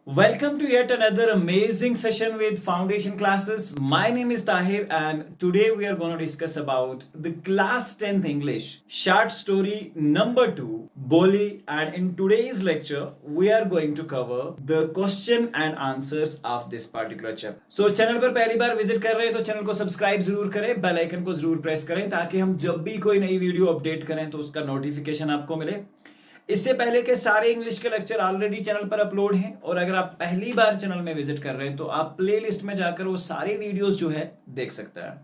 Welcome to yet another amazing session with foundation classes. My name is Tahir and today we are going to discuss about the class 10th English short story number 2 Boli, and in today's lecture we are going to cover the question and answers of this particular chapter. So channel पर पहली बार visit कर रहे हैं तो channel को subscribe जरूर करें, bell icon को जरूर प्रेस करें ताकि हम जब भी कोई नई वीडियो अपडेट करें तो उसका नोटिफिकेशन आपको मिले। इससे पहले के सारे इंग्लिश के लेक्चर ऑलरेडी चैनल पर अपलोड हैं और अगर आप पहली बार चैनल में विजिट कर रहे हैं तो आप प्लेलिस्ट में जाकर वो सारे वीडियोस जो है देख सकते हैं।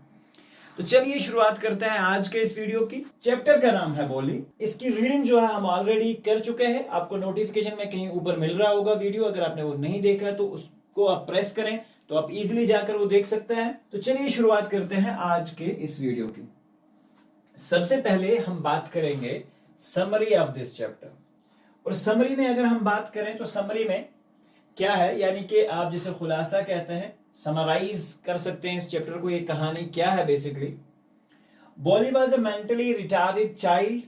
तो चलिए शुरुआत करते हैं आज के इस वीडियो की। चैप्टर का नाम है बोली। इसकी रीडिंग जो है हम ऑलरेडी कर चुके हैं, आपको नोटिफिकेशन में कहीं ऊपर मिल रहा होगा वीडियो। अगर आपने वो नहीं देखा है तो उसको आप प्रेस करें तो आप इजिली जाकर वो देख सकते हैं। तो चलिए शुरुआत करते हैं आज के इस वीडियो की। सबसे पहले हम बात करेंगे समरी ऑफ दिस चैप्टर। और समरी में अगर हम बात करें तो समरी में क्या है, यानी कि आप जिसे खुलासा कहते हैं, समराइज कर सकते हैं इस चैप्टर को। ये कहानी क्या है basically. Bholi was a mentally retarded child.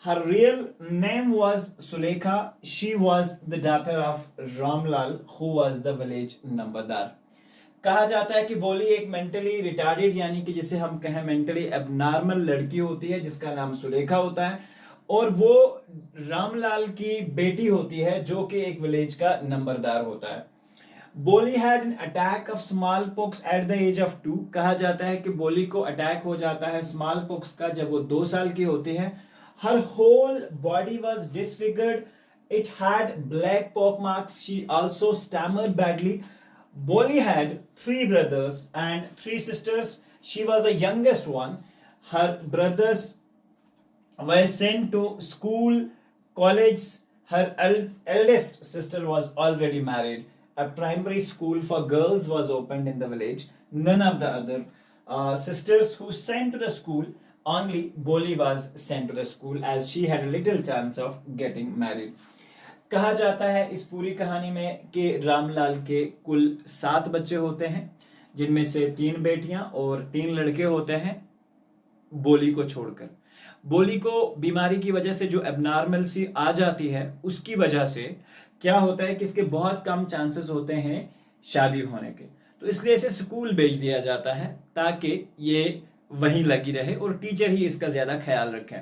Her real name was Sulekha. She was the daughter of Ramlal who was the village नंबरदार। कहा जाता है कि बोली एक मेंटली रिटार्डेड यानी कि जिसे हम कहें मेंटली एबनॉर्मल लड़की होती है जिसका नाम सुलेखा होता है और वो रामलाल की बेटी होती है जो कि एक विलेज का नंबरदार होता है। Bholi had an attack of smallpox at the age of 2। कहा जाता है कि बोली को अटैक हो जाता है स्मॉल पॉक्स का जब वो 2 साल की होती है। Her whole body was disfigured. It had black pock marks. She also stammered badly. Bolly had 3 brothers and 3 sisters. She was the youngest one. Her brothers were sent to school, college. Her eldest sister was already married. A primary school for girls was opened in the village. None of the other sisters who sent to the school, only Bolly was sent to the school as she had a little chance of getting married. कहा जाता है इस पूरी कहानी में कि रामलाल के कुल 7 बच्चे होते हैं जिनमें से 3 बेटियां और 3 लड़के होते हैं बोली को छोड़कर। बोली को बीमारी की वजह से जो एबनॉर्मल सी आ जाती है उसकी वजह से क्या होता है कि इसके बहुत कम चांसेस होते हैं शादी होने के, तो इसलिए इसे स्कूल भेज दिया जाता है ताकि ये वहीं लगी रहे और टीचर ही इसका ज्यादा ख्याल रखें।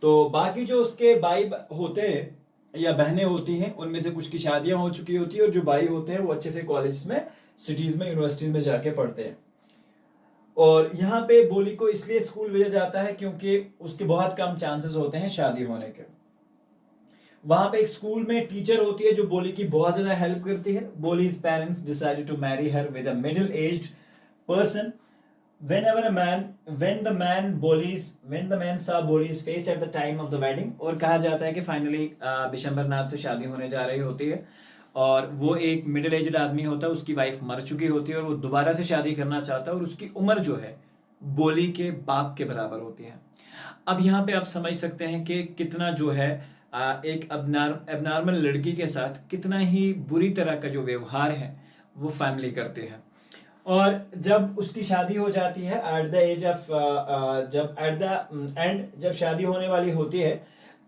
तो बाकी जो उसके भाई होते हैं या बहनें होती हैं उनमें से कुछ की शादियां हो चुकी होती है और जो भाई होते हैं वो अच्छे से कॉलेज में, सिटीज में, यूनिवर्सिटीज में जाके पढ़ते हैं। और यहाँ पे बोली को इसलिए स्कूल भेजा जाता है क्योंकि उसके बहुत कम चांसेस होते हैं शादी होने के। वहां पे एक स्कूल में टीचर होती है जो बोली की बहुत ज्यादा हेल्प करती है। Bholi's parents decided to marry her with a middle aged person. when the man saw Bolly's face at the time of the wedding, और कहा जाता है कि फाइनली बिशंबरनाथ से शादी होने जा रही होती है और वो एक मिडिल एज्ड आदमी होता है, उसकी वाइफ मर चुकी होती है और वो दोबारा से शादी करना चाहता है और उसकी उम्र जो है बोली के बाप के बराबर होती है। अब यहाँ पे आप समझ सकते हैं कि कितना जो है एक एबनॉर्मल लड़की के साथ कितना ही बुरी तरह का जो व्यवहार है वो फैमिली करते हैं। और जब उसकी शादी हो जाती है एट द एज ऑफ जब एट द एंड जब शादी होने वाली होती है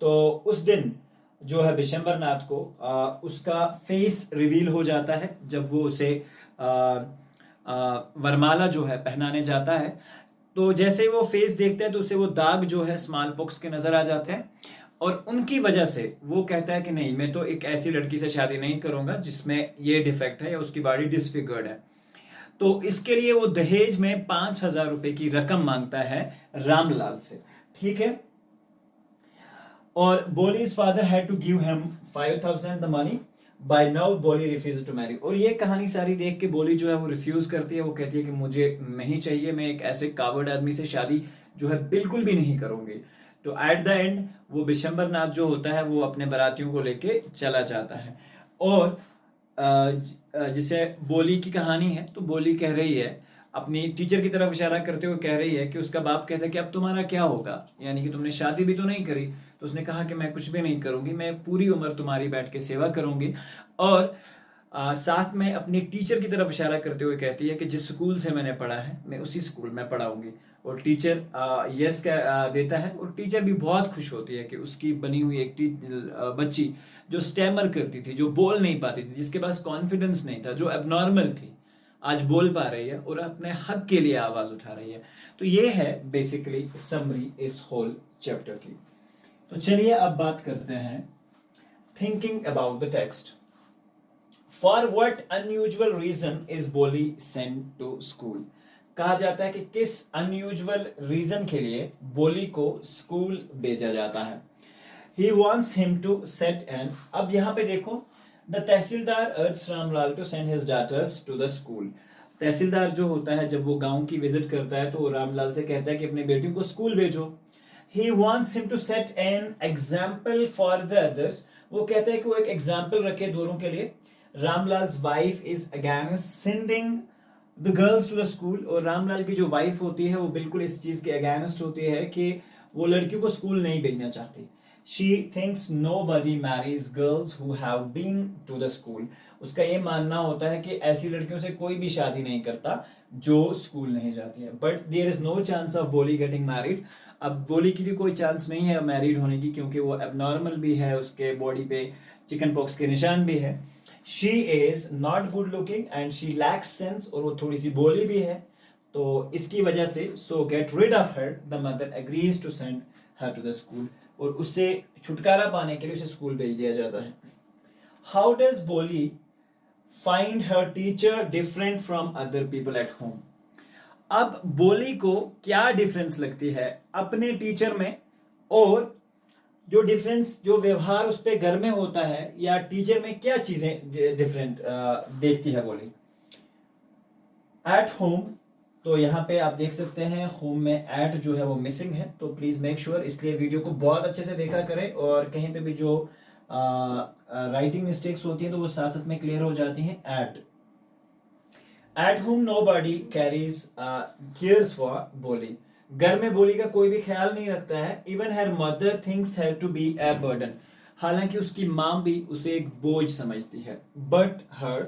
तो उस दिन जो है बिशंबरनाथ को उसका फेस रिवील हो जाता है जब वो उसे वरमाला जो है पहनाने जाता है। तो जैसे वो फेस देखता है तो उसे वो दाग जो है स्मॉल पॉक्स के नजर आ जाते हैं और उनकी वजह से वो कहता है कि नहीं, मैं तो एक ऐसी लड़की से शादी नहीं करूंगा जिसमें ये डिफेक्ट है या उसकी बॉडी डिसफिगर्ड है। तो इसके लिए वो दहेज में 5,000 रुपए की रकम मांगता है रामलाल से, ठीक है। और Bholi's father had to give him 5,000 the money. By now Bholi refuse to marry. और ये कहानी सारी देख के बोली जो है वो रिफ्यूज करती है। वो कहती है कि मुझे नहीं चाहिए, मैं एक ऐसे कावर्ड आदमी से शादी जो है बिल्कुल भी नहीं करूंगी। तो एट द एंड वो बिशंबरनाथ जो होता है वो अपने बारातियों को लेके चला जाता है। और जिसे बोली की कहानी है तो बोली कह रही है अपनी टीचर की तरफ इशारा करते हुए कह रही है कि उसका बाप कहता है कि अब तुम्हारा क्या होगा, यानी कि तुमने शादी भी तो नहीं करी। तो उसने कहा कि मैं कुछ भी नहीं करूंगी, मैं पूरी उम्र तुम्हारी बैठ के सेवा करूंगी और साथ में अपनी टीचर की तरफ इशारा करते हुए कहती है कि जिस स्कूल से मैंने पढ़ा है मैं उसी स्कूल में पढ़ाऊंगी। और टीचर यस देता है और टीचर भी बहुत खुश होती है कि उसकी बनी हुई एक बच्ची जो स्टैमर करती थी, जो बोल नहीं पाती थी, जिसके पास कॉन्फिडेंस नहीं था, जो एबनॉर्मल थी, आज बोल पा रही है और अपने हक के लिए आवाज उठा रही है। तो ये है बेसिकली समरी इस होल चैप्टर की। तो चलिए अब बात करते हैं thinking about the text. For what unusual reason is Bholi sent to school. कहा जाता है कि किस अनयूजुअल रीजन के लिए बोली को स्कूल भेजा जाता है। He wants him to set an, अब यहां पे देखो, the tehsildar urge Ramlal to send his daughters to the school. Tehsildar जो होता है जब वो गांव की विजिट करता है तो वो रामलाल से कहता है कि अपनी बेटियों को स्कूल भेजो। He wants him to set an example for the others, वो कहता है कि वो एक एग्जाम्पल रखे दोनों के लिए। Ramlal's wife is against sending the girls to the school, और रामलाल की जो वाइफ होती है वो बिल्कुल इस चीज के अगेंस्ट होती है कि वो लड़कियों को स्कूल नहीं भेजना चाहती। She thinks nobody marries girls who have been to the school. उसका ये मानना होता है कि ऐसी लड़कियों से कोई भी शादी नहीं करता जो स्कूल नहीं जाती है। But there is no chance of Bholi getting married. अब बोली की भी कोई चांस नहीं है मैरिड होने की, क्योंकि वो एबनॉर्मल भी है, उसके बॉडी पे चिकन पॉक्स के निशान भी है। She is not good looking and she lakhs sense, और वो थोड़ी सी बोली भी है। तो इसकी वजह से so get rid of her, the mother agrees to send her to the school, और उससे छुटकारा पाने के लिए उसे स्कूल भेज दिया जाता है। हाउ डज बोली find her teacher different from other people at home. अब बोली को क्या डिफरेंस लगती है अपने टीचर में, और जो डिफरेंस जो व्यवहार उस पे घर में होता है या टीचर में, क्या चीजें डिफरेंट देखती है बोली। एट होम, तो यहाँ पे आप देख सकते हैं होम में एट जो है वो मिसिंग है, तो प्लीज मेक श्योर, इसलिए वीडियो को बहुत अच्छे से देखा करें, और कहीं पे भी जो राइटिंग मिस्टेक्स होती हैं तो वो साथ साथ में क्लियर हो जाती हैं। At home nobody carries cares for Bholi, घर में बोली का कोई भी ख्याल नहीं रखता है। Even her mother thinks her to be a burden, हालांकि उसकी माँ भी उसे एक बोझ समझती है। But her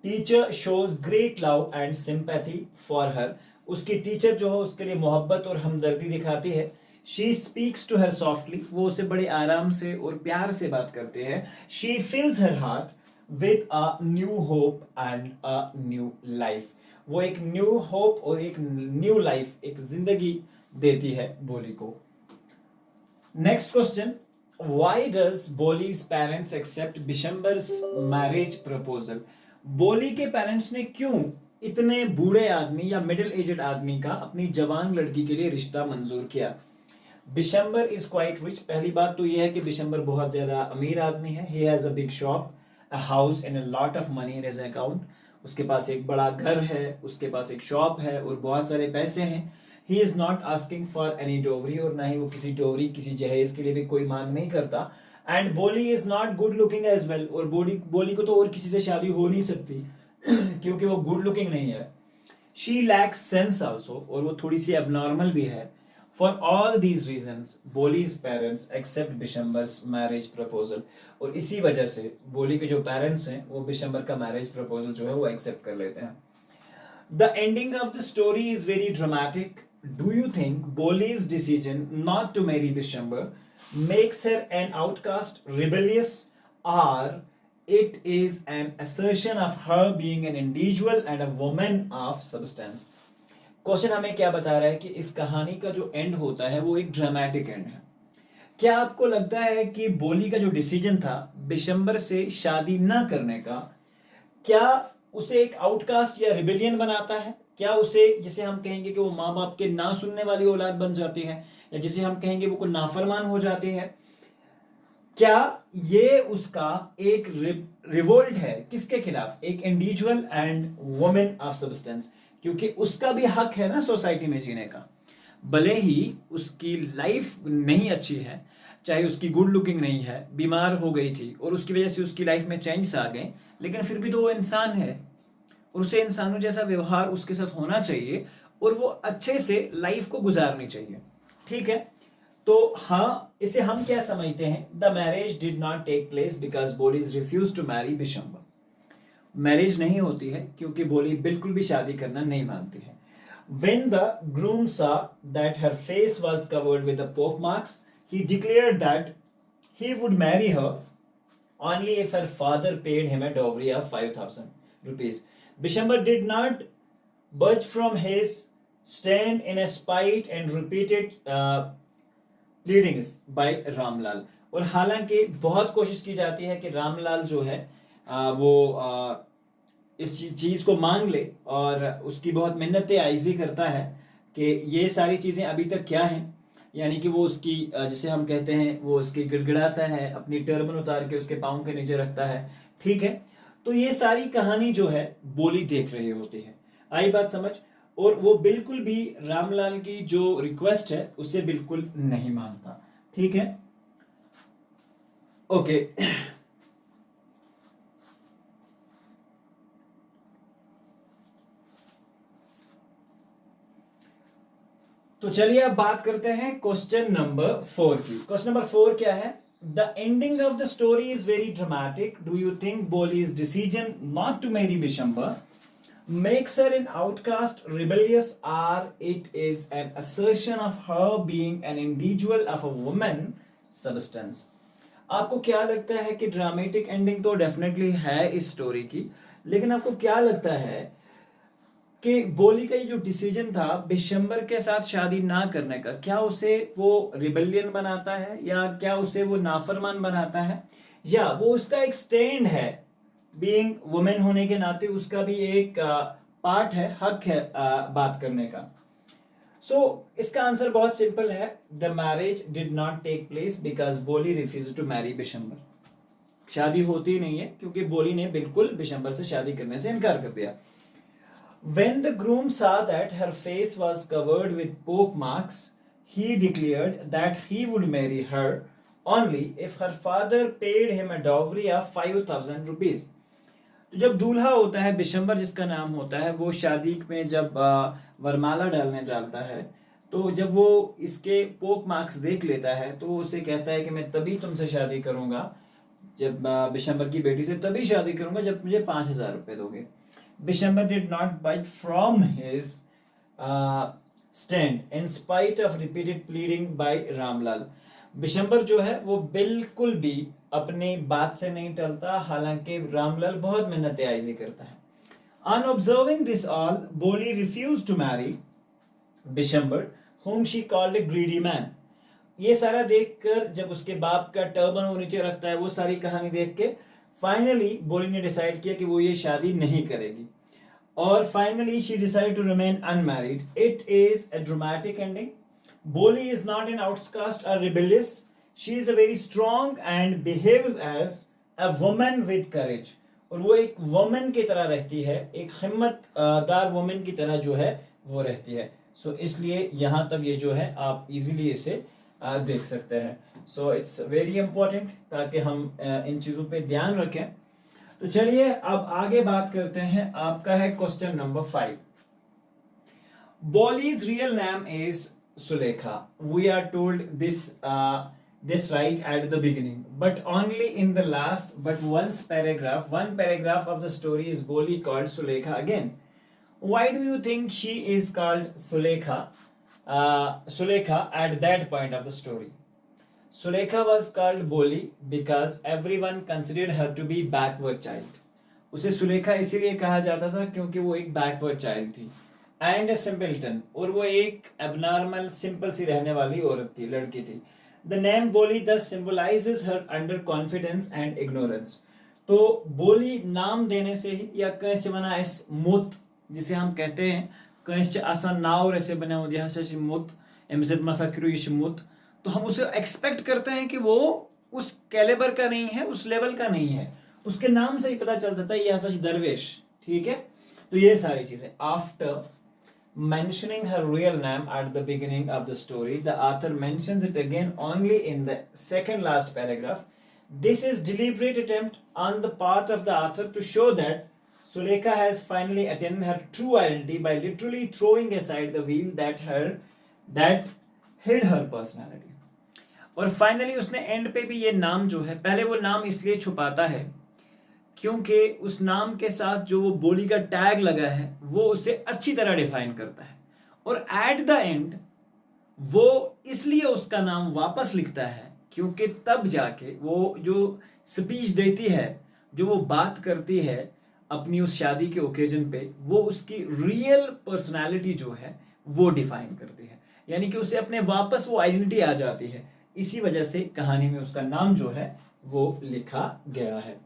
teacher shows great love and sympathy for her, उसकी टीचर जो है उसके लिए मोहब्बत और हमदर्दी दिखाती है। She speaks to her softly, वो उसे बड़े आराम से और प्यार से बात करते हैं। She fills her heart with a new hope and a new life, वो एक न्यू होप और एक न्यू लाइफ, एक जिंदगी देती है बोली को। Next question, why does Bholi's parents accept Bishamber's marriage proposal. Bholi के पेरेंट्स ने क्यों इतने बूढ़े आदमी या मिडिल एजेड आदमी का अपनी जवान लड़की के लिए रिश्ता मंजूर किया। बिशंबर इज क्वाइट रिच, पहली बात तो यह है कि बिशंबर बहुत ज्यादा अमीर आदमी है। He has a big shop, a house and a lot of money in his account, उसके पास एक बड़ा घर है, उसके पास एक शॉप है और बहुत सारे पैसे हैं। He is not asking for any dowry, और ना ही वो किसी डोवरी, किसी जहेज के लिए भी कोई मांग नहीं करता। एंड बोली is not good looking as well, और बोली को तो और किसी से शादी हो नहीं सकती क्योंकि वो गुड लुकिंग नहीं है। शी लैक्स सेंस ऑल्सो, और वो थोड़ी सी एबनॉर्मल भी है। For all these reasons Bholi's parents accept Bishamber's marriage proposal, और इसी वजह से बोली के जो पेरेंट्स हैं वो बिशंबर का मैरिज प्रपोजल जो है वो एक्सेप्ट कर लेते हैं। The ending of the story is very dramatic. Do you think Bholi's decision not to marry Bishamber makes her an outcast, rebellious, or it is an assertion of her being an individual and a woman of substance। Question हमें क्या बता रहा है कि इस कहानी का जो एंड होता है वो एक ड्रामेटिक एंड है। क्या आपको लगता है कि बोली का जो डिसीजन था बिशंबर से शादी न करने का, क्या उसे एक आउटकास्ट या रिबेलियन बनाता है? क्या उसे, जिसे हम कहेंगे कि वो माँ बाप के ना सुनने वाली औलाद बन जाती है, या जिसे हम कहेंगे वो कोई नाफरमान हो जाती है, क्या ये उसका एक रिवोल्ट है किसके खिलाफ? एक individual and women of substance, क्योंकि उसका भी हक है ना सोसाइटी में जीने का। भले ही उसकी लाइफ नहीं अच्छी है, चाहे उसकी गुड लुकिंग नहीं है, बीमार हो गई थी और उसकी वजह से उसकी लाइफ में चेंजेस आ गए, लेकिन फिर भी तो वो इंसान है और उसे इंसानों जैसा व्यवहार उसके साथ होना चाहिए और वो अच्छे से लाइफ को गुजारनी चाहिए। ठीक है, तो हाँ, इसे हम क्या समझते हैं? The marriage did not take place because Bholi's refuse to marry Bishamber. Marriage नहीं होती है, क्योंकि बोली बिल्कुल भी शादी करना नहीं मानती है. When the groom saw that her face was covered with the poke marks, he declared that he would marry her only if her father paid him a dowry of 5,000 rupees. Bishambar did not budge from his stand in a spite and repeated pleadings by Ramlal. और हालांकि बहुत कोशिश की जाती है कि रामलाल जो है वो इस चीज़ को मांग ले, और उसकी बहुत मिन्नतें आइजी करता है कि ये सारी चीज़ें अभी तक क्या हैं, यानी कि वो उसकी जिसे हम कहते हैं वो उसकी गिड़गिड़ाता है, अपनी टर्बन उतार के उसके पाँव के नीचे रखता है. ठीक है, तो ये सारी कहानी जो है बोली देख रही होती है. आई बात समझ. और वो बिल्कुल भी रामलाल की जो रिक्वेस्ट है उसे बिल्कुल नहीं मानता. ठीक है, ओके. तो चलिए अब बात करते हैं क्वेश्चन नंबर 4 की. क्वेश्चन नंबर 4 क्या है? The ending of the story is very dramatic. Do you think Bholi's decision not to marry Bishamber makes her an outcast, rebellious, or it is an assertion of her being an individual of a woman substance? आपको क्या लगता है कि dramatic ending तो definitely है इस story की, लेकिन आपको क्या लगता है कि बोली का ये जो डिसीजन था बिशंबर के साथ शादी ना करने का, क्या उसे वो रिबेलियन बनाता है, या क्या उसे वो नाफरमान बनाता है, या वो उसका एक स्टैंड है, बीइंग वुमेन होने के नाते उसका भी एक पार्ट है, हक है बात करने का. सो इसका आंसर बहुत सिंपल है. The marriage did not take place because Bholi refuse to marry Bishambar. शादी होती नहीं है क्योंकि बोली ने बिल्कुल बिशंबर से शादी करने से इनकार कर दिया. When the groom saw that her face was covered with poke marks, he declared that he would marry her only if her father paid him a dowry of 5,000 rupees. तो जब दूल्हा होता है बिशंबर जिसका नाम होता है, वो शादी में जब वरमाला डालने जाता है, तो जब वो इसके पोक मार्क्स देख लेता है तो उसे कहता है कि मैं तभी तुमसे शादी करूंगा, जब बिशंबर की बेटी से तभी शादी करूंगा जब मुझे 5,000 रुपये दोगे. Bishambar did not budge from his stand in spite of repeated pleading by Ramlal. Bishambar जो है वो बिल्कुल भी अपनी बात से नहीं टलता, हालांकि रामलाल बहुत मेहनत आइजी करता है. On observing this all, Boli refused to marry Bishambar, whom she called a greedy man. ये सारा देखकर जब उसके बाप का टर्बन वो नीचे रखता है, वो सारी कहानी देख के फाइनली बोली ने डिसाइड किया कि वो ये शादी नहीं करेगी, और finally she decide to remain unmarried. It is a dramatic ending. Bholi is not an outcast और rebellious. She is a very strong and behaves as a woman with courage. और वो एक वुमन की तरह रहती है, एक हिम्मतदार वुमन की तरह जो है वो रहती है. सो इसलिए यहाँ तक ये जो है आप इजीली इसे देख सकते हैं. सो इट्स वेरी इंपॉर्टेंट ताकि हम इन चीज़ों पे ध्यान रखें. तो चलिए अब आगे बात करते हैं. आपका है question number 5. Bolly's real name is Sulekha. We are told this right at the beginning, but only in the last but one paragraph of the story is Boli called Sulekha again. Why do you think she is called Sulekha at that point of the story? Sulekha was called Boli because everyone considered her to be backward child. उसे सुलेखा इसीलिए कहा जाता था क्योंकि वो एक backward child थी, and simpleton, और वो एक एबनॉर्मल सिंपल सी रहने वाली औरत थी, लड़की थी. द नेम बोली thus symbolizes her under confidence and ignorance. तो बोली नाम देने से ही, या कैसे बना इस मुत जिसे हम कहते हैं कैसे आसान नाव ऐसे बना हो यहाँ से मुत एमजेड मसाकिरो ये मुत, तो हम उसे एक्सपेक्ट करते हैं कि वो उस कैलिबर का नहीं है, उस लेवल का नहीं है. उसके नाम से ही पता चल सकता है यह सच दरवेश. ठीक है, तो ये सारी चीजें. After mentioning her real name at the beginning of the story, the author mentions it again only in the second last paragraph. This is deliberate attempt on the part of the author to show that Sulekha has finally attained her true identity by literally throwing aside the veil that hid her personality. और finally उसने and पे भी ये नाम जो है, पहले वो नाम इसलिए छुपाता है क्योंकि उस नाम के साथ जो वो बोली का टैग लगा है वो उसे अच्छी तरह डिफाइन करता है, और एट द एंड वो इसलिए उसका नाम वापस लिखता है क्योंकि तब जाके वो जो स्पीच देती है, जो वो बात करती है अपनी उस शादी के ओकेजन पे, वो उसकी रियल पर्सनालिटी जो है वो डिफाइन करती है, यानी कि उसे अपने वापस वो आइडेंटिटी आ जाती है। इसी वजह से कहानी में उसका नाम जो है वो लिखा गया है।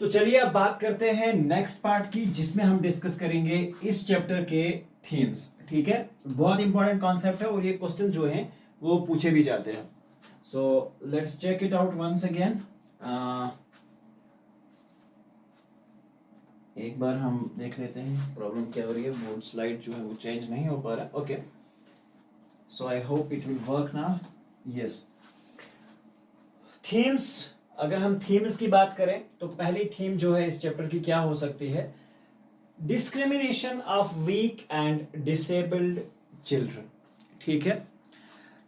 तो चलिए अब बात करते हैं नेक्स्ट पार्ट की, जिसमें हम डिस्कस करेंगे इस चैप्टर के थीम्स। ठीक है, बहुत इंपॉर्टेंट कॉन्सेप्ट है और ये क्वेश्चन जो हैं वो पूछे भी जाते हैं। So let's check it out once again. एक बार हम देख लेते हैं प्रॉब्लम क्या हो रही है। बोर्ड स्लाइड जो है वो चेंज नहीं हो पा रहा है। Okay, so I hope it will work now. Yes, themes, अगर हम थीम्स की बात करें तो पहली थीम जो है इस चैप्टर की क्या हो सकती है? Discrimination of weak and disabled children. ठीक है,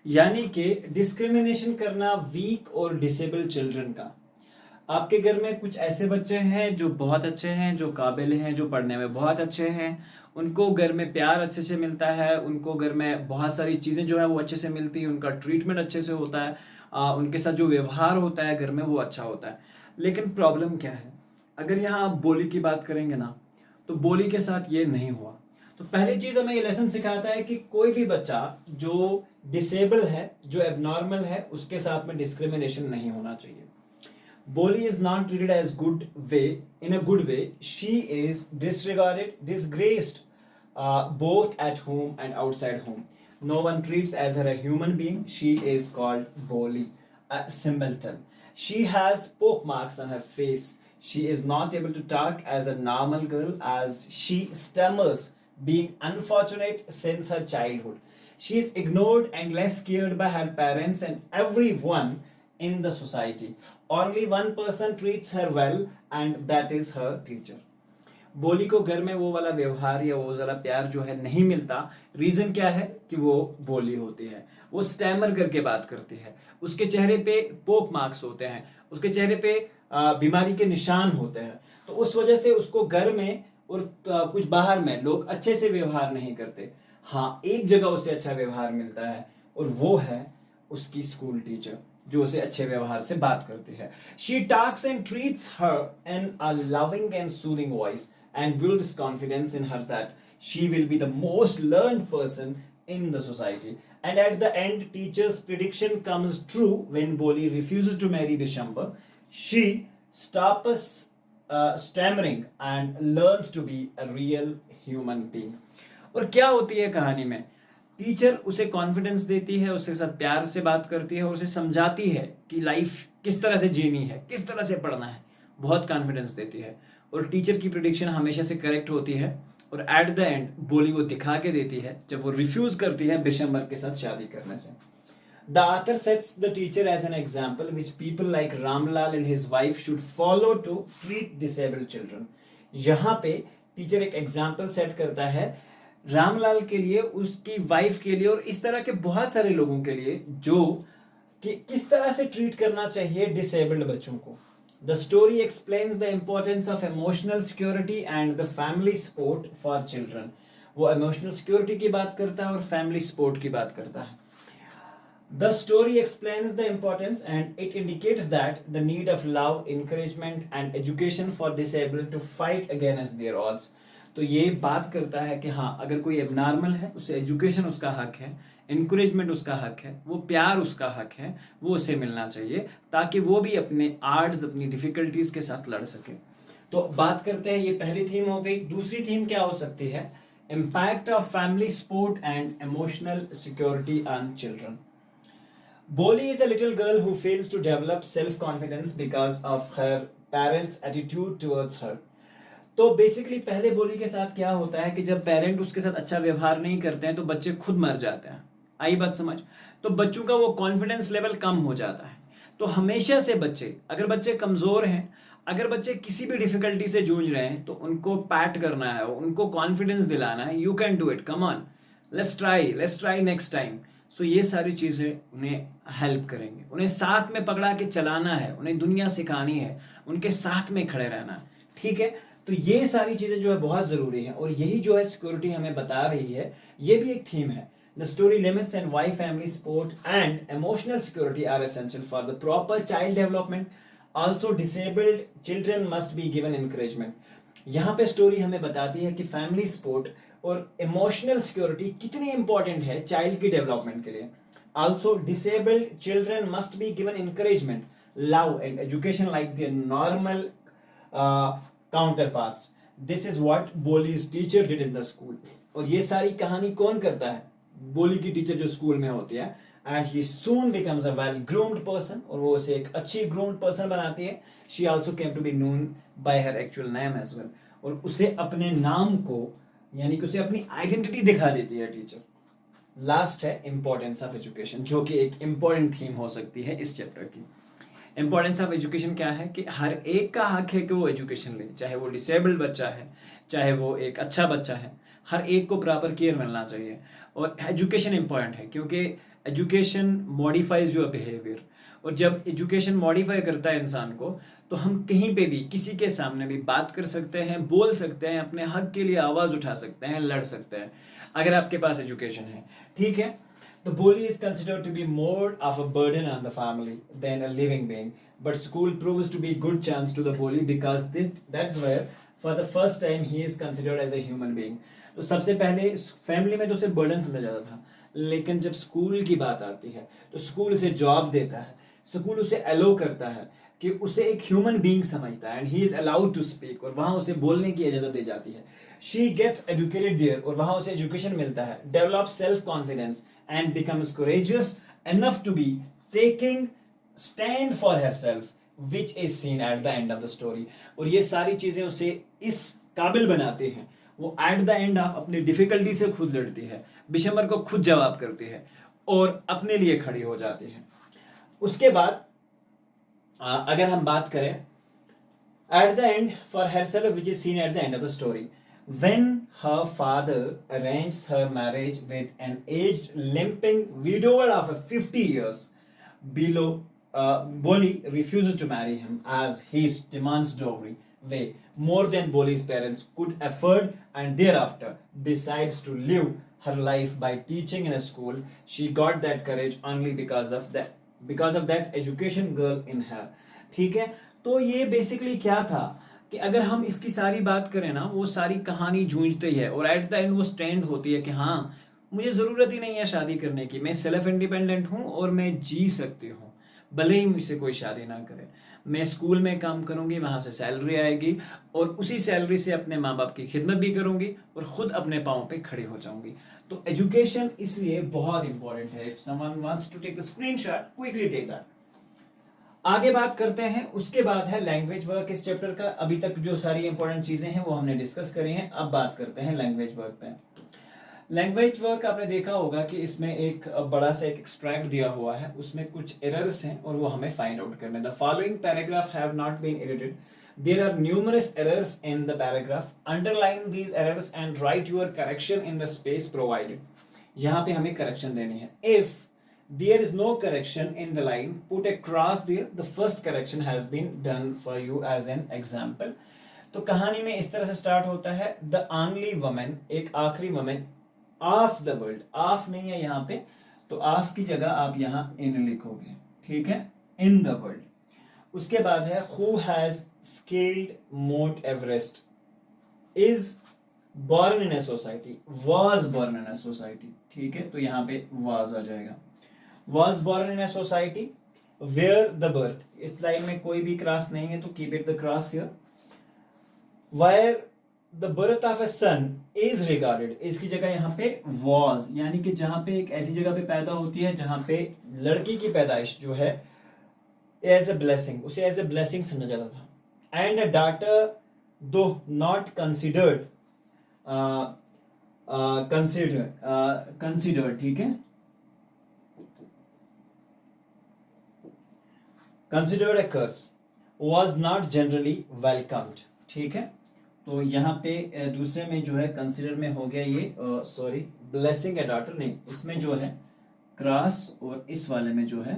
यानी कि डिस्क्रिमिनेशन करना वीक और डिसेबल्ड चिल्ड्रन का। आपके घर में कुछ ऐसे बच्चे हैं जो बहुत अच्छे हैं, जो काबिल हैं, जो पढ़ने में बहुत अच्छे हैं, उनको घर में प्यार अच्छे से मिलता है, उनको घर में बहुत सारी चीज़ें जो है वो अच्छे से मिलती हैं, उनका ट्रीटमेंट अच्छे से होता है, उनके साथ जो व्यवहार होता है घर में वो अच्छा होता है। लेकिन प्रॉब्लम क्या है? अगर यहाँ आप बोली की बात करेंगे ना, तो बोली के साथ ये नहीं हुआ। तो पहली चीज़ हमें ये लेसन सिखाता है कि कोई भी बच्चा जो डिसेबल है, जो एबनॉर्मल है, उसके साथ में डिस्क्रिमिनेशन नहीं होना चाहिए। Boli is not treated as good way, in a good way. She is disregarded, disgraced, both at home and outside home. No one treats as her a human being. She is called Boli, a simpleton. She has poke marks on her face. She is not able to talk as a normal girl, as she stammers, being unfortunate since her childhood. She is ignored and less cared by her parents and everyone in the society. Only one person treats her well and that is her teacher. बोली को घर में वो वाला व्यवहार या वो वाला प्यार जो है नहीं मिलता। रीजन क्या है? कि वो बोली होती है, वो स्टैमर करके बात करती है, उसके चेहरे पे पोक मार्क्स होते हैं, उसके चेहरे पे बीमारी के निशान होते हैं। तो उस वजह से उसको घर में और कुछ बाहर में लोग अच्छे से व्यवहार नहीं करते। हाँ, एक जगह उसे अच्छा व्यवहार मिलता है और वो है उसकी स्कूल टीचर, जो उसे अच्छे व्यवहार से बात करती है। She talks and treats her in a loving and soothing voice and builds confidence in her that she will be the most learned person in the society. And at the end, teacher's prediction comes true when Boli refuses to marry Dishambar. She stops stammering and learns to be a real human being. और क्या होती है कहानी में? Teacher उसे confidence देती है, उसके साथ प्यार से बात करती है और उसे समझाती है कि लाइफ किस तरह से जीनी है, किस तरह से पढ़ना है, बहुत कॉन्फिडेंस देती है। और टीचर की प्रेडिक्शन हमेशा से करेक्ट होती है और एट द एंड बोली वो दिखा के देती है जब वो रिफ्यूज करती है बिशंबर के साथ शादी करने से। The author sets the teacher as an example which people like Ramlal and his wife should follow to treat disabled children. यहाँ पे टीचर एक एग्जाम्पल सेट करता है रामलाल के लिए, उसकी वाइफ के लिए और इस तरह के बहुत सारे लोगों के लिए जो कि किस तरह से ट्रीट करना चाहिए डिसेबल्ड बच्चों को। The story explains the importance of emotional security and the family support for children. वो इमोशनल सिक्योरिटी की बात करता है और फैमिली सपोर्ट की बात करता है। The story explains the importance and it indicates that the need of love, encouragement and education for disabled to fight against their odds. तो ये बात करता है कि हाँ, अगर कोई एबनॉर्मल है उसे एजुकेशन उसका हक है, इंकरेजमेंट उसका हक है, वो प्यार उसका हक है, वो उसे मिलना चाहिए ताकि वो भी अपने आर्ट्स, अपनी डिफिकल्टीज के साथ लड़ सके। तो बात करते हैं, ये पहली थीम हो गई। दूसरी थीम क्या हो सकती है? Impact of family support and emotional security on children. Boli is a little girl who fails to develop self-confidence because of her parents' attitude towards her. तो बेसिकली पहले बोली के साथ क्या होता है कि जब पेरेंट उसके साथ अच्छा व्यवहार नहीं करते हैं तो बच्चे खुद मर जाते हैं। आई बात समझ? तो बच्चों का वो कॉन्फिडेंस लेवल कम हो जाता है। तो हमेशा से बच्चे, अगर बच्चे कमज़ोर हैं, अगर बच्चे किसी भी डिफिकल्टी से जूझ रहे हैं तो उनको पैट करना है, उनको कॉन्फिडेंस दिलाना है। You can do it, come on, let's try next time. So ये सारी चीज़ें उन्हें हेल्प करेंगे। उन्हें साथ में पकड़ा के चलाना है, उन्हें दुनिया सिखानी है, उनके साथ में खड़े रहना है, ठीक है। तो ये सारी चीज़ें जो है बहुत ज़रूरी है, और यही जो है सिक्योरिटी हमें बता रही है, ये भी एक थीम है। The story limits and why family support and emotional security are essential for the proper child development. Also, disabled children must be given encouragement. यहाँ पे स्टोरी हमें बताती है कि फैमिली सपोर्ट और इमोशनल सिक्योरिटी कितनी इंपॉर्टेंट है चाइल्ड की डेवलपमेंट के लिए। Also, disabled children must be given encouragement, love, and education like their normal counterparts. This is what Boli's teacher did in the school. और ये सारी कहानी कौन करता है? बोली की टीचर जो स्कूल में होती है, and she soon becomes a well groomed person, और वो उसे एक अच्छी ग्रूम्ड पर्सन बनाती है। She also came to be known by her actual name as well, और उसे अपने नाम को, यानी कि उसे अपनी आइडेंटिटी दिखा देती है टीचर। लास्ट है इंपॉर्टेंस ऑफ एजुकेशन, जो कि एक इंपॉर्टेंट थीम हो सकती है इस चैप्टर की। इंपॉर्टेंस ऑफ एजुकेशन क्या है कि हर एक का हक है कि वो एजुकेशन ले, चाहे वो डिसेबल्ड बच्चा है, चाहे वो एक अच्छा बच्चा है, हर एक को प्रॉपर केयर मिलना चाहिए। और एजुकेशन इंपॉर्टेंट है क्योंकि एजुकेशन मॉडिफाइज योर बिहेवियर, और जब एजुकेशन मॉडिफाई करता है इंसान को, तो हम कहीं पे भी किसी के सामने भी बात कर सकते हैं, बोल सकते हैं, अपने हक के लिए आवाज़ उठा सकते हैं, लड़ सकते हैं, अगर आपके पास एजुकेशन है, ठीक है। The bully is considered to be more of a burden on the family than a living being, but school proves to be good chance to the bully because that's where for the first time he is considered as a human being. तो सबसे पहले family में तो उसे burden समझा जाता था, लेकिन जब स्कूल की बात आती है तो स्कूल उसे जॉब देता है, स्कूल उसे अलो करता है कि उसे एक ह्यूमन बीइंग समझता है, and he is allowed to speak, और वहाँ उसे बोलने की इजाज़त दी जाती है। शी गेट्स एजुकेटेड देयर, और वहाँ उसे एजुकेशन मिलता है, develop self confidence and becomes courageous enough to be taking stand for herself, which is seen at the end of the story. और ये सारी चीज़ें उसे इस काबिल बनाती हैं, वो एट द एंड ऑफ अपनी डिफिकल्टी से खुद लड़ती है, विषमर को खुद जवाब करती है और अपने लिए खड़ी हो जाती है। उसके बाद अगर हम बात करें at the end for herself, which is seen at the end of the story, when her father arranges her marriage with an aged limping widower of 50 years below, Boli refuses to marry him as he demands dowry way more than Boli's parents could afford, and thereafter decides to live her life by teaching in a school. She got that courage only because of that education girl in her. ठीक है, तो ये basically क्या था कि अगर हम इसकी सारी बात करें ना, वो सारी कहानी जूझती है और एट द एंड वो स्टैंड होती है कि हाँ, मुझे ज़रूरत ही नहीं है शादी करने की, मैं सेल्फ इंडिपेंडेंट हूँ और मैं जी सकती हूँ, भले ही मुझसे कोई शादी ना करे। मैं स्कूल में काम करूँगी, वहाँ से सैलरी आएगी, और उसी सैलरी से अपने माँ बाप की खिदमत भी करूँगी और ख़ुद अपने पाँव पे खड़ी हो जाऊँगी। तो एजुकेशन इसलिए बहुत इंपॉर्टेंट है। If someone wants to take the screenshot, quickly take that. आगे बात करते हैं, उसके बाद है लैंग्वेज वर्क इस चैप्टर का। अभी तक जो सारी इंपॉर्टेंट चीज़ें हैं वो हमने डिस्कस करी हैं, अब बात करते हैं लैंग्वेज वर्क पे। लैंग्वेज वर्क आपने देखा होगा कि इसमें एक बड़ा सा एक एक्सट्रैक्ट दिया हुआ है, उसमें कुछ एरर्स हैं और वो हमें फाइंड आउट करने। The following paragraph have not been edited, there are numerous errors in the paragraph, underline these errors and write your correction in the space provided. यहाँ पे हमें करेक्शन देनी है। If there is no correction in the line, put a cross there. The first correction has been done for you as an example. तो कहानी में इस तरह से स्टार्ट होता है, the only woman, एक आखिरी woman of the world, of नहीं है यहाँ पे, तो ऑफ की जगह आप यहाँ in लिखोगे, ठीक है, in the world। उसके बाद है who has scaled Mount Everest, is born in a society, was born in a society, ठीक है, तो यहाँ पे was आ जाएगा। was born in a society where the birth, इस लाइन में कोई भी क्रॉस नहीं है तो keep it the cross here, where the birth of a son is regarded, इसकी जगह यहाँ पे was, यानी कि जहाँ पे एक ऐसी जगह पे पैदा होती है जहाँ पे लड़की की पैदाइश जो है as a blessing, उसे as a blessing समझा जाता था, and a daughter though not considered, considered, ठीक है, considered a curse, was not generally welcomed, ठीक है। तो यहाँ पे दूसरे में जो है कंसिडर में हो गया ये, सॉरी, ब्लेसिंग ए डॉटर नहीं, इसमें जो है क्रास, और इस वाले में जो है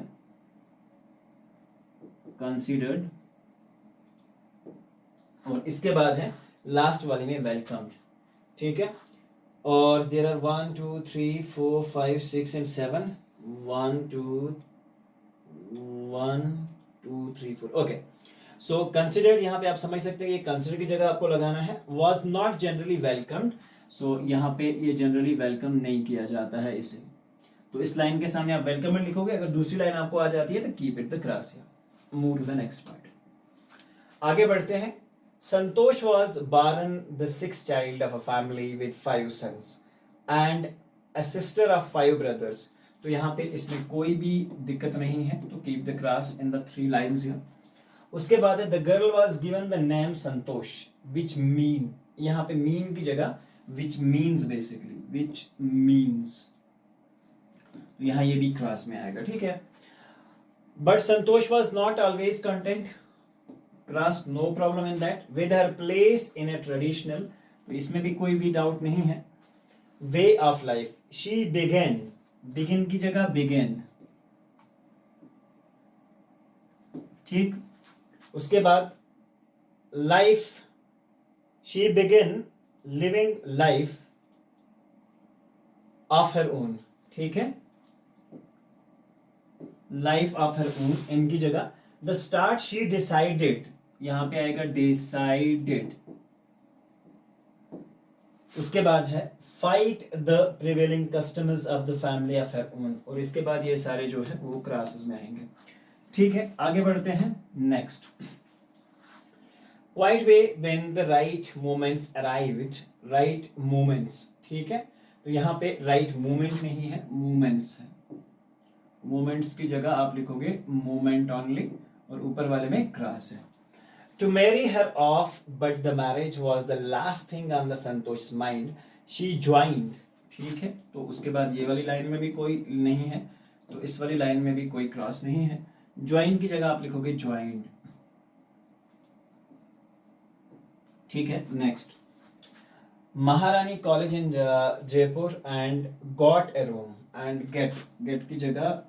कंसीडर्ड, और इसके बाद है लास्ट वाले में वेलकम्ड। ठीक है, और there are 1 2 3 4 5 6 and 7, 1 2 1 2 3 4। Okay, so considered, यहाँ पे आप समझ सकते हैं ये कंसिडर की जगह आपको लगाना है। वॉज नॉट जनरली वेलकम्ड, सो यहाँ पे ये जनरली वेलकम नहीं किया जाता है इसे, तो इस लाइन के सामने आप वेलकम लिखोगे। अगर दूसरी लाइन आपको आ जाती है तो keep it the cross. Move to the next part, आगे बढ़ते हैं। Santosh was born the six child of a family with 5 sons and a sister of 5 brothers। तो यहाँ पे इसमें कोई भी दिक्कत नहीं है, तो keep the cross in the 3 lines here। उसके बाद है the girl was given the name Santosh which mean, यहाँ पे मीन की जगह which means, basically which means, तो यहाँ ये भी क्रॉस में आएगा। ठीक है, but Santosh was not always content, cross, no problem in that. With her place in a traditional, तो इसमें भी कोई भी डाउट नहीं है। Way of life, she begin, begin की जगह बिगेन। ठीक, उसके बाद life, she begin living life of her own. ठीक है, लाइफ ऑफ हर ओन, इनकी जगह द स्टार्ट शी डिसाइडेड, यहां पे आएगा डिसाइडेड। उसके बाद है fight the prevailing customers of the family of her own, और इसके बाद ये सारे जो है वो क्रॉसेस में आएंगे। ठीक है, आगे बढ़ते हैं next. Quite way when the right moments arrived, right moments. ठीक है, तो यहाँ पे राइट मोमेंट नहीं है, मोमेंट्स है। मोमेंट्स की जगह आप लिखोगे मोमेंट ओनली, और ऊपर वाले में क्रॉस है। To marry her off but the marriage was the last thing on the Santosh mind, she joined. ठीक है, तो उसके बाद ये वाली लाइन में भी कोई नहीं है, तो इस वाली लाइन में भी कोई क्रॉस नहीं है। ज्वाइन की जगह आप लिखोगे ज्वाइंड। ठीक है, next. Maharani college in Jaipur and got a room, and get, get की जगह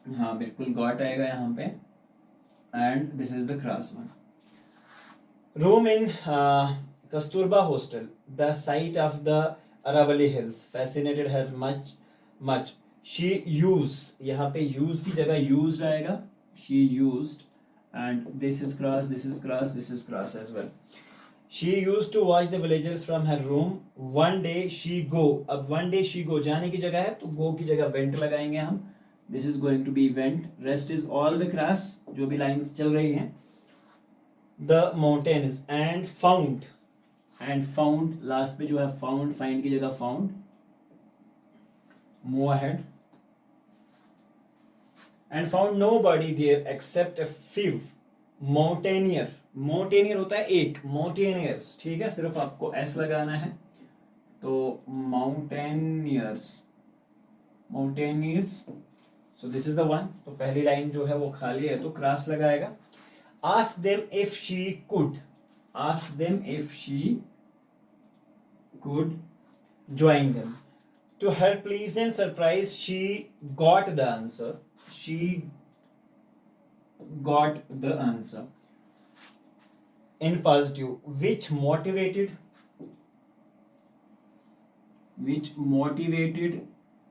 हाँ बिल्कुल गॉट आएगा यहाँ पे, and this is the cross one. Room in Kasturba hostel, the site of the Aravali hills fascinated her much much, she use, यहाँ पे use की जगह यूज्ड आएगा, she used, and this is cross, this is cross, this is cross as well. She used to watch the villagers from her room. One day she go. अब one day she go जाने की जगह है, तो go की जगह went लगाएंगे हम। This is going to be went. Rest is all the class जो भी lines चल रही हैं। The mountains and found. And found last पे जो है found, find की जगह found. Move ahead. And found nobody there except a few mountaineer. Mountaineer होता है एक, माउंटेनियर्स। ठीक है, सिर्फ आपको एस लगाना है, तो mountaineers, mountaineers. So this is the one, तो पहली लाइन जो है वो खाली है, तो क्रॉस लगाएगा। Ask them if she could, ask them if she could join them. To her pleasant surprise she got the answer, she got the answer in positive, which motivated,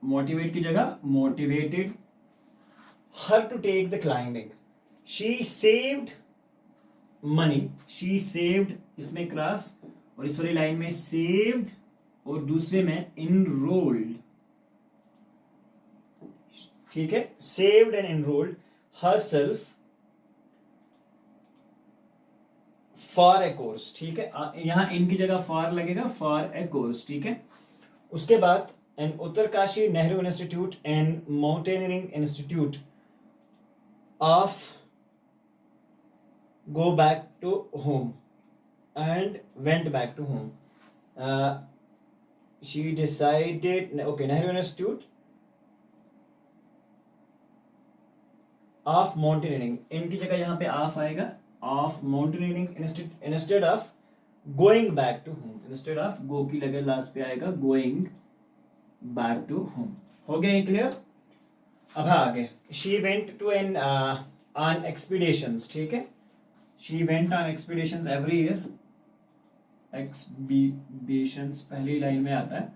motivate की जगह motivated her to take the climbing। she saved money, she saved, इसमें cross, और इस वाली line में saved, और दूसरे में enrolled। ठीक है, saved and enrolled herself for a course. ठीक है, यहाँ इनकी जगह फॉर लगेगा, फॉर ए कोर्स। ठीक है, उसके बाद an Uttarkashi Nehru institute and mountaineering institute of go back to home and went back to home. She decided, okay, Nehru institute of mountaineering, इनकी जगह यहाँ पे ऑफ आएगा, of mountaineering instead of going back to home, instead of go की लगे last पे आएगा going back to home. हो गया ये क्लियर? अब आगे, she went to an on expeditions, ठीक है, she went on expeditions every year, expeditions पहली लाइन में आता है,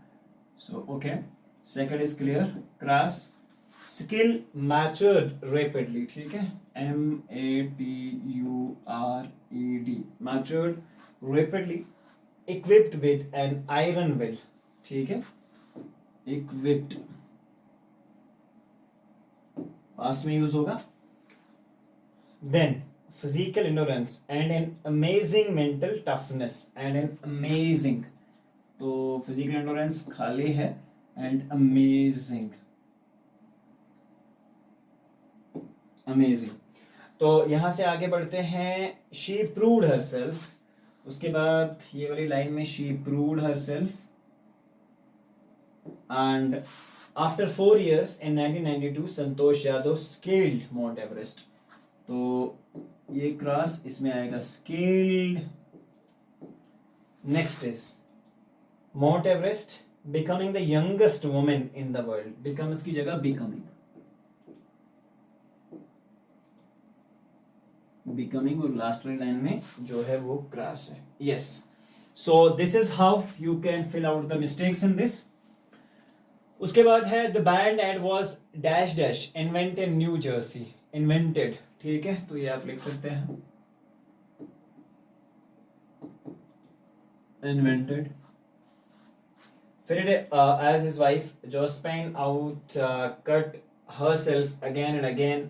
so okay. Second is clear, cross, skill matured rapidly, ठीक है, MATURED, matured rapidly, equipped with an iron will, ठीक है, इक्विप्ड पास्ट में यूज होगा। Then physical endurance and an amazing mental toughness, and an amazing, तो फिजिकल इंडोरेंस खाली है, एंड अमेजिंग, अमेजिंग। तो यहां से आगे बढ़ते हैं, शी प्रूव्ड हरसेल्फ, उसके बाद ये वाली लाइन में she proved herself and after 4 years in 1992 Santosh Yadav scaled mount Everest, तो ये क्रॉस इसमें आएगा scaled. Next is mount Everest becoming the youngest women in the world, becomes की जगह बिकमिंग, बिकमिंग, और लास्ट वाली लाइन में जो है वो क्रॉस है। Yes, so this is how you can fill out the mistakes in this. उसके बाद है the band aid was dash dash invent in new Jersey, invented, ठीक है, तो ये आप लिख सकते हैं इन्वेंटेड। फिर as his wife Josephine out cut herself again and again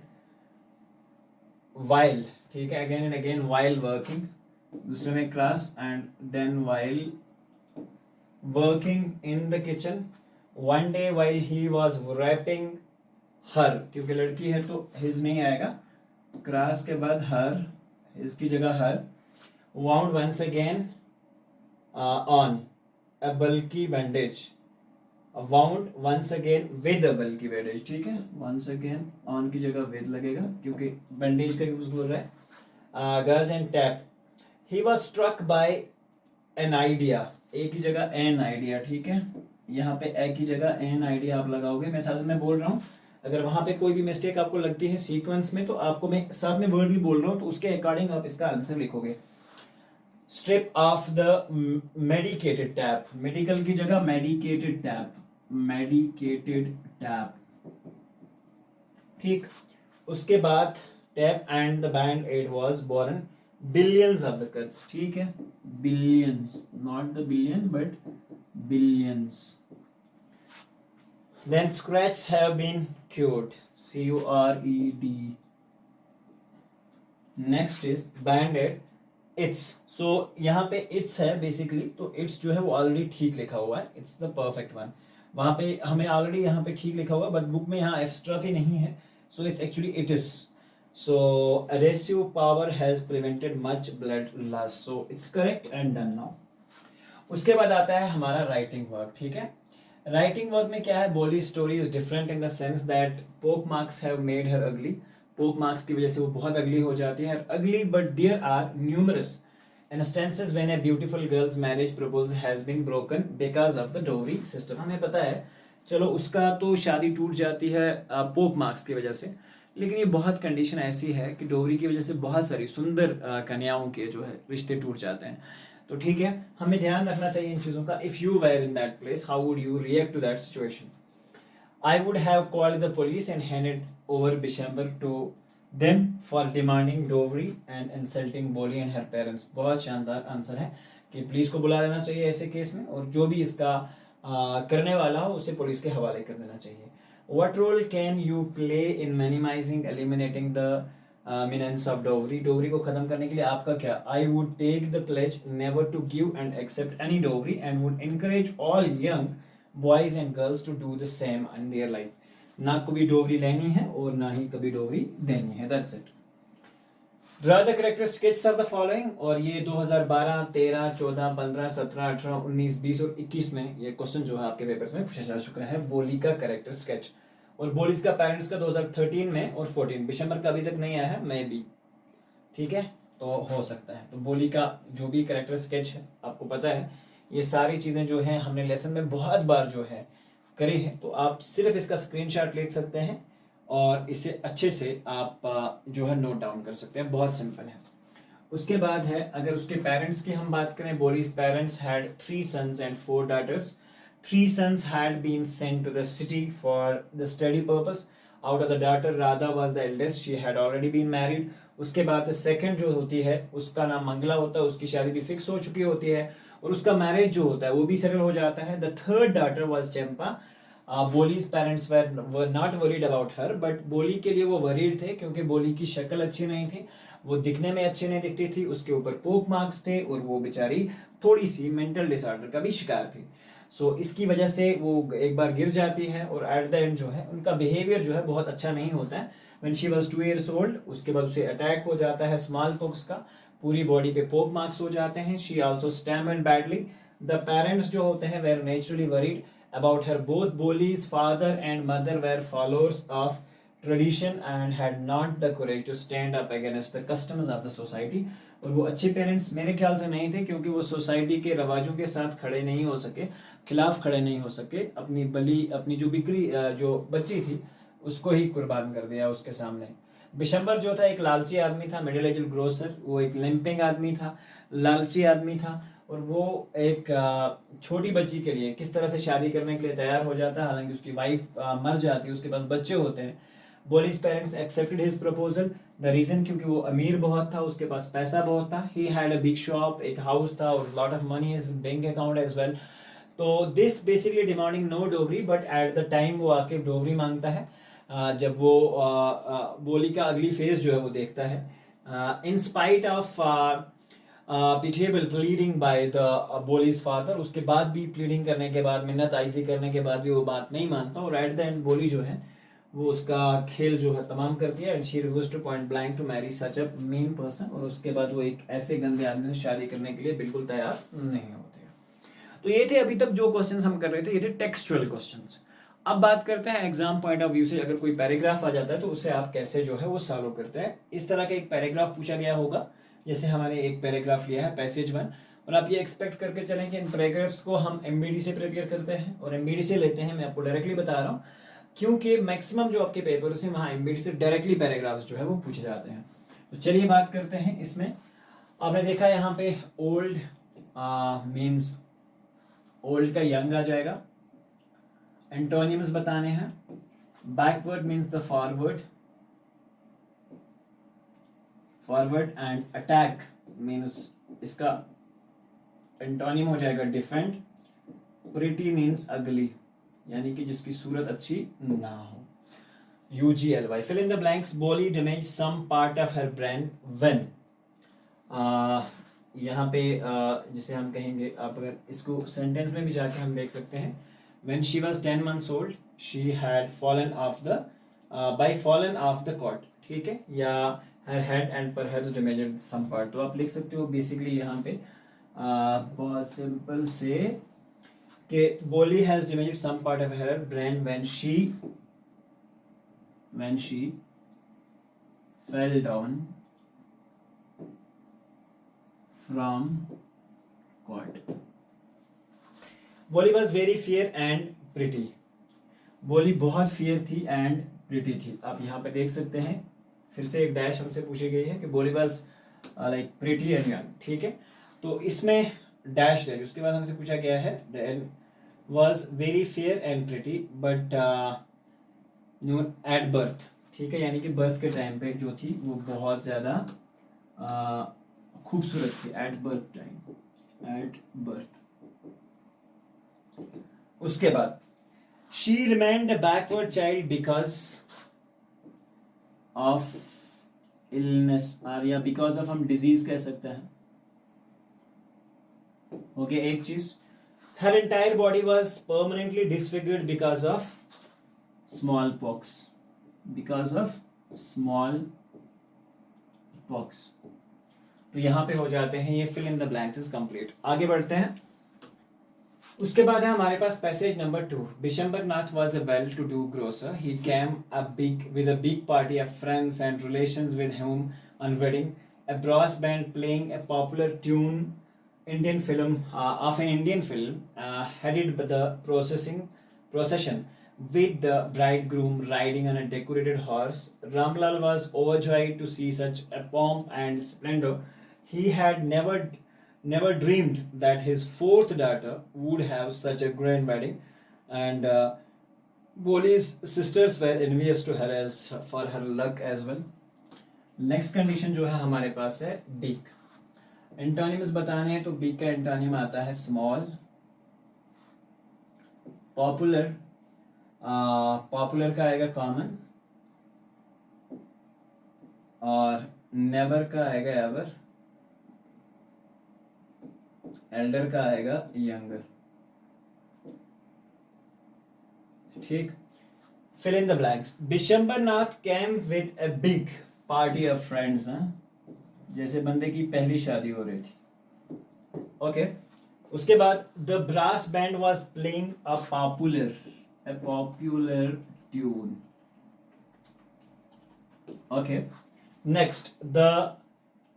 while, ठीक है, again and again while working, दूसरे में class, and then while working in the kitchen, one day while he was wrapping her, क्योंकि लड़की है तो his नहीं आएगा, क्रास के बाद हर, इसकी जगह her, wound once again on a bulky bandage, wound once again with a bulky bandage, ठीक है, वंस अगेन ऑन की जगह विद लगेगा क्योंकि बैंडेज का यूज हो रहा है। Gauze and tape, he was struck by an idea, a की जगह एन आइडिया, ठीक है, यहाँ पे ए की जगह एन आइडिया आप लगाओगे, मैं साथ में बोल रहा हूँ, अगर वहां पे कोई भी मिस्टेक आपको लगती है सीक्वेंस में तो आपको मैं साथ में वर्ड भी बोल रहा हूँ, तो उसके अकॉर्डिंग आप इसका आंसर लिखोगे। Strip of the medicated tap, medical की जगह मेडिकेटेड टैप, मेडिकेटेड टैप, ठीक। उसके बाद tap and the band aid was born, billions of the cuts, ठीक है, billions, not the billion but billions. Then scratches have been cured, CURED. Next is band-aid, it's, so यहाँ पे it's है basically, तो it's जो है वो already ठीक लिखा हुआ है, it's the perfect one, वहाँ पे हमें ऑलरेडी यहाँ पे ठीक लिखा हुआ है, बट बुक में यहाँ एप्स्ट्रॉफी नहीं है, so it's actually it is, so adhesive power has prevented much blood loss, so it's correct and done now। उसके बाद आता है हमारा राइटिंग वर्क, ठीक है, राइटिंग वर्क में क्या है, बोली story is different in the sense that पोक मार्क्स हैव मेड हर अगली, पोक मार्क्स की वजह से वो बहुत अगली हो जाती है, अगली, but there are numerous instances when a beautiful girl's marriage proposal has been broken because of the dowry system. हमें पता है, चलो उसका तो शादी टूट जाती है पोक मार्क्स की वजह से, लेकिन ये बहुत कंडीशन ऐसी है कि डोवरी की वजह से बहुत सारी सुंदर कन्याओं के जो है रिश्ते टूट जाते हैं, तो ठीक है, हमें ध्यान रखना चाहिए इन चीज़ों का। If you were in that place, how would you react to that situation? I would have called the police and handed over Bishambar to them for demanding dowry and insulting Bholi and her parents. बहुत शानदार answer है कि police को बुला लेना चाहिए ऐसे case में, और जो भी इसका करने वाला हो उसे पुलिस के हवाले कर देना चाहिए। What role can you play in minimizing eliminating the menace of dowry, dowry को खत्म करने के लिए आपका क्या? I would take the pledge never to give and accept any dowry and would encourage all young boys and girls to do the same in their life. ना कभी dowry लेनी है और ना ही कभी डोवरी देनी है, that's it. Draw the character sketch of the following, और ये 2012, 13, 14, 15, 17, 18, 19, 20 और 21 में ये क्वेश्चन जो है आपके पेपर्स में पूछा जा चुका है, बोली का करेक्टर स्केच। और बोलिस का पेरेंट्स का 2013 में और 14, दिसंबर का अभी तक नहीं आया है, मैं भी, ठीक है, तो हो सकता है। तो बोली का जो भी कैरेक्टर स्केच है, आपको पता है ये सारी चीज़ें जो हैं हमने लेसन में बहुत बार जो है करे हैं तो आप सिर्फ इसका स्क्रीनशॉट ले सकते हैं और इसे अच्छे से आप जो है नोट डाउन कर सकते हैं, बहुत सिंपल है। उसके बाद है, अगर उसके पेरेंट्स की हम बात करें, बोलीज parents had 3 sons and 4 daughters. 3 sons had been sent to the city for the study purpose. Out of the daughter, Radha was the eldest. She had already been married. उसके बाद सेकंड जो होती है उसका नाम मंगला होता है, उसकी शादी भी फिक्स हो चुकी होती है और उसका मैरिज जो होता है वो भी सेटल हो जाता है। The third daughter was Champa. Bholi's parents were not worried about her, but Bholi के लिए वो वरीड थे क्योंकि बोली की शक्ल अच्छी नहीं थी, वो दिखने में अच्छी नहीं दिखती थी, उसके ऊपर पोक मार्क्स थे और वो बेचारी थोड़ी सी मेंटल डिसऑर्डर का भी शिकार थी। सो इसकी वजह से वो एक बार गिर जाती है और एट द एंड जो है उनका बिहेवियर जो है बहुत अच्छा नहीं होता है। When she was 2 years old, उसके बाद उसे अटैक हो जाता है स्मॉल पॉक्स का, पूरी बॉडी पे पोक मार्क्स हो जाते हैं। She also stammered badly. The parents जो होते हैं were naturally worried about her. Both Boli's father and mother were followers of tradition and had not the courage to stand up against the customs of the society. और वो अच्छे parents मेरे ख्याल से नहीं थे क्योंकि वो सोसाइटी के रवाजों के साथ खड़े नहीं हो सके, खिलाफ खड़े नहीं हो सके, अपनी जो बिक्री जो बच्ची थी उसको ही कुर्बान कर दिया उसके सामने। बिशंबर जो था एक लालची आदमी था, मिडिल एज ग्रोसर, वो एक लिंपिंग आदमी था, लालची आदमी था और वो एक छोटी बच्ची के लिए किस तरह से शादी करने के लिए तैयार हो जाता है, हालांकि उसकी वाइफ मर जाती है, उसके पास बच्चे होते हैं। Bholi's parents accepted his proposal. The reason क्योंकि वो अमीर बहुत था, उसके पास पैसा बहुत था. He had a big shop, एक हाउस था और lot of money is bank account as well. तो this basically demanding no dowry, but at the time वो आके डोवरी मांगता है जब वो बोली का अगली फेज जो है वो देखता है. In spite of pitiable pleading by the Bholi's father, उसके बाद भी प्लीडिंग करने के बाद, मिन्नत आइजी करने के बाद भी वो बात नहीं मानता और एट द एंड बोली जो है वो उसका खेल जो है तमाम कर दिया. And she refused to point blank to marry such a mean person. और उसके बाद वो एक ऐसे गंदे आदमी से शादी करने के लिए बिल्कुल तैयार नहीं होते. तो ये थे अभी तक जो क्वेश्चंस हम कर रहे थे, ये थे टेक्सचुअल क्वेश्चंस. अब बात करते हैं एग्जाम पॉइंट ऑफ व्यू से, अगर कोई पैराग्राफ आ जाता है तो उसे आप कैसे जो है वो सॉल्व करते हैं. इस तरह का एक पैराग्राफ पूछा गया होगा, जैसे हमने एक पैराग्राफ लिया है पैसेज 1, और आप ये एक्सपेक्ट करके चलें कि इन पैराग्राफ्स को हम एमबीडी से प्रिपेयर करते हैं और एमबीडी से लेते हैं. मैं आपको डायरेक्टली बता रहा हूँ क्योंकि मैक्सिमम जो आपके पेपर्स हैं वहाँ एमबीडी से डायरेक्टली पैराग्राफ्स जो है वो पूछे जाते हैं. तो चलिए बात करते हैं इसमें. आपने देखा यहाँ पे ओल्ड मीन्स ओल्ड का यंग आ जाएगा. एंटोनिम्स बताने हैं. Backward means the forward, forward. And attack means इसका एंटोनिम हो जाएगा डिफेंड. प्रिटी मीन्स अगली, यानी कि जिसकी सूरत अच्छी ना हो. UGLY. Fill in the blanks. Bholi damage some part of her brain when. यहाँ पे जिसे हम कहेंगे, आप अगर इसको सेंटेंस में भी जाके हम देख सकते हैं. When she was 10 months old, she had fallen off the cot. ठीक है, या her head and perhaps damaged some part. तो आप लिख सकते हो बेसिकली यहाँ पे बहुत सिंपल से कि बोली has damaged some part of her brain when she fell down from cot. बोली was very fair and pretty. बोली बहुत फेयर थी एंड प्रिटी थी. आप यहाँ पे देख सकते हैं फिर से एक डैश हमसे पूछी गई है कि बोली was like pretty and young. ठीक है, तो इसमें डैश है. उसके बाद हमसे पूछा गया है was very fair and pretty but known at birth. ठीक है, यानी कि बर्थ के टाइम पे जो थी वो बहुत ज़्यादा खूबसूरत थी. At birth time, at birth. उसके बाद she remained a backward child because of illness, या बिकॉज ऑफ हम डिजीज कह सकते हैं. ओके, एक चीज. Her entire body was permanently disfigured because of smallpox. Because of smallpox. तो यहां पे हो जाते हैं ये fill in the blanks is complete. आगे बढ़ते हैं. उसके बाद है हमारे पास passage number 2. Bishambar Nath was a well to do grocer. He came with a big party of friends and relations with whom on wedding. A brass band playing a popular tune of an Indian film headed by the processing procession with the bridegroom riding on a decorated horse. Ramlal was overjoyed to see such a pomp and splendor. He had never dreamed that his fourth daughter would have such a grand wedding, and Boli's sisters were envious to her as for her luck as well. Next condition जो है हमारे पास है beak. Antonyms बताने हैं तो beak का antonym आता है स्मॉल, पॉपुलर. पॉपुलर का आएगा कॉमन, और नेवर का आएगा एवर, एल्डर का आएगा यंगर. ठीक. Fill in the blanks. Bishambarnath came with a big party of friends. जैसे बंदे की पहली शादी हो रही थी. ओके. उसके बाद the brass band was playing a popular tune. Okay. Next the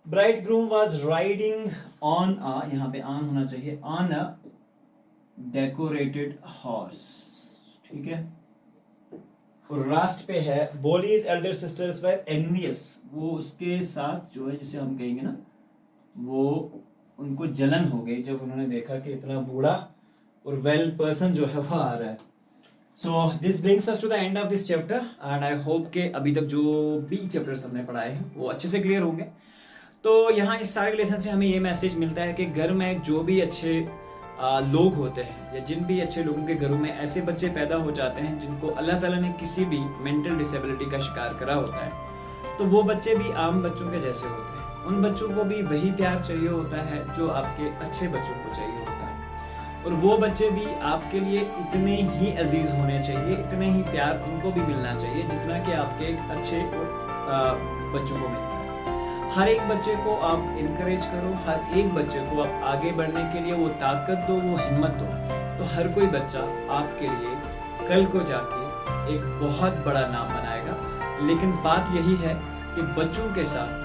bridegroom was riding on a, यहाँ पे ऑन होना चाहिए, ऑन अ डेकोरेटेड हॉर्स. ठीक है. और लास्ट पे है बोलीज एल्डर सिस्टर्स वर एनवियस. वो उसके साथ जो है, जिसे हम कहेंगे ना, वो उनको जलन हो गई जब उन्होंने देखा कि इतना बूढ़ा और वेल पर्सन जो है वो आ रहा है. So this brings us to the end of this chapter, and I hope के अभी तक जो भी चैप्टर्स हमने पढ़ाए हैं वो अच्छे से क्लियर होंगे. तो यहाँ इस सारे लेसन से हमें ये मैसेज मिलता है कि घर में जो भी अच्छे लोग होते हैं, या जिन भी अच्छे लोगों के घरों में ऐसे बच्चे पैदा हो जाते हैं जिनको अल्लाह ताला ने किसी भी मेंटल डिसेबिलिटी का शिकार करा होता है, तो वो बच्चे भी आम बच्चों के जैसे होते हैं. उन बच्चों को भी वही प्यार चाहिए होता है जो आपके अच्छे बच्चों को चाहिए होता है, और वो बच्चे भी आपके लिए इतने ही अजीज होने चाहिए, इतने ही प्यार उनको भी मिलना चाहिए जितना कि आपके एक अच्छे बच्चों को मिलता है. हर एक बच्चे को आप इनकरेज करो, हर एक बच्चे को आप आगे बढ़ने के लिए वो ताकत दो, वो हिम्मत दो, तो हर कोई बच्चा आपके लिए कल को जाके एक बहुत बड़ा नाम बनाएगा. लेकिन बात यही है कि बच्चों के साथ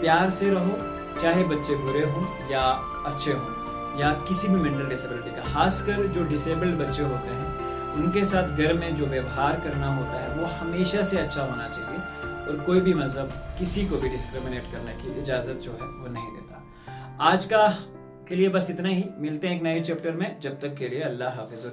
प्यार से रहो, चाहे बच्चे बुरे हों या अच्छे हों, या किसी भी मेंटल डिसेबिलिटी का. खासकर जो डिसेबल्ड बच्चे होते हैं उनके साथ घर में जो व्यवहार करना होता है वो हमेशा से अच्छा होना चाहिए, और कोई भी मजहब किसी को भी डिस्क्रिमिनेट करने की इजाज़त जो है वो नहीं देता. आज का के लिए बस इतना ही. मिलते हैं एक नए चैप्टर में. जब तक के लिए अल्लाह हाफिज़.